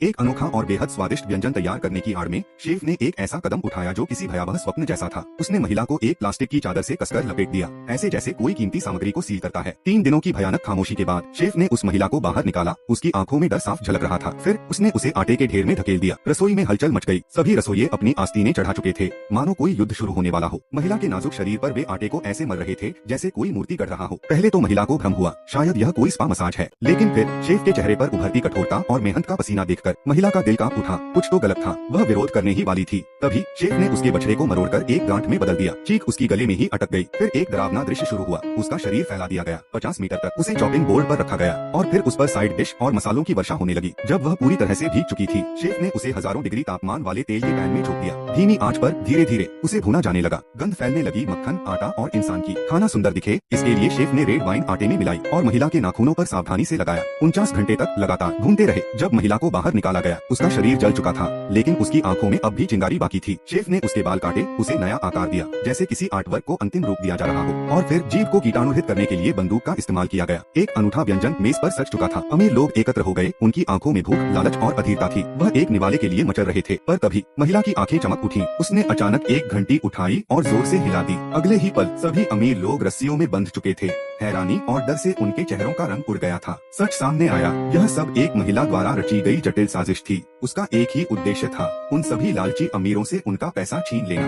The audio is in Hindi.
एक अनोखा और बेहद स्वादिष्ट व्यंजन तैयार करने की आड़ में शेफ ने एक ऐसा कदम उठाया जो किसी भयावह स्वप्न जैसा था। उसने महिला को एक प्लास्टिक की चादर से कसकर लपेट दिया, ऐसे जैसे कोई कीमती सामग्री को सील करता है। 3 दिनों की भयानक खामोशी के बाद शेफ ने उस महिला को बाहर निकाला। उसकी आंखों में डर साफ झलक रहा था। फिर उसने उसे आटे के ढेर में धकेल दिया। रसोई में हलचल मच गई। सभी रसोइये अपनी आस्तीनें चढ़ा चुके थे, मानो कोई युद्ध शुरू होने वाला हो। महिला के नाजुक शरीर पर वे आटे को ऐसे मल रहे थे जैसे कोई मूर्ति गढ़ रहा हो। पहले तो महिला को भ्रम हुआ, शायद यह कोई स्पा मसाज है, लेकिन फिर शेफ के चेहरे पर उभरती कठोरता और मेहनत का पसीना देखकर महिला का दिल कांप उठा। कुछ तो गलत था। वह विरोध करने ही वाली थी, तभी शेफ ने उसके बछड़े को मरोड़कर एक गांठ में बदल दिया। चीख उसकी गले में ही अटक गई। फिर एक डरावना दृश्य शुरू हुआ। उसका शरीर फैला दिया गया 50 मीटर तक। उसे चॉपिंग बोर्ड पर रखा गया और फिर उस पर साइड डिश और मसालों की वर्षा होने लगी। जब वह पूरी तरह से भीग चुकी थी, शेफ ने उसे हजारों डिग्री तापमान वाले तेल के पैन में झोंक दिया। धीमी आंच पर धीरे धीरे उसे भुना जाने लगा। गंध फैलने लगी मक्खन, आटा और इंसान की। खाना सुंदर दिखे, इसके लिए शेफ ने रेड वाइन आटे में मिलाई और महिला के नाखूनों पर सावधानी से लगाया। 49 घंटे तक लगातार भूनते रहे। जब महिला को बाहर निकाला गया, उसका शरीर जल चुका था, लेकिन उसकी आंखों में अब भी चिंगारी बाकी थी। शेफ ने उसके बाल काटे, उसे नया आकार दिया, जैसे किसी आर्टवर्क को अंतिम रूप दिया जा रहा हो। और फिर जीभ को कीटाणुरहित करने के लिए बंदूक का इस्तेमाल किया गया। एक अनूठा व्यंजन मेज पर सज चुका था। अमीर लोग एकत्र हो गए। उनकी आंखों में भूख, लालच और अधीरता थी। वह एक निवाले के लिए मचल रहे थे। पर तभी महिला की आंखें चमक उठी। उसने अचानक एक घंटी उठाई और जोर से हिला दी। अगले ही पल सभी अमीर लोग रस्सियों में बंध चुके थे। हैरानी और डर से उनके चेहरों का रंग उड़ गया था। सच सामने आया, यह सब एक महिला द्वारा रची गई जटिल साजिश थी। उसका एक ही उद्देश्य था, उन सभी लालची अमीरों से उनका पैसा छीन लेना।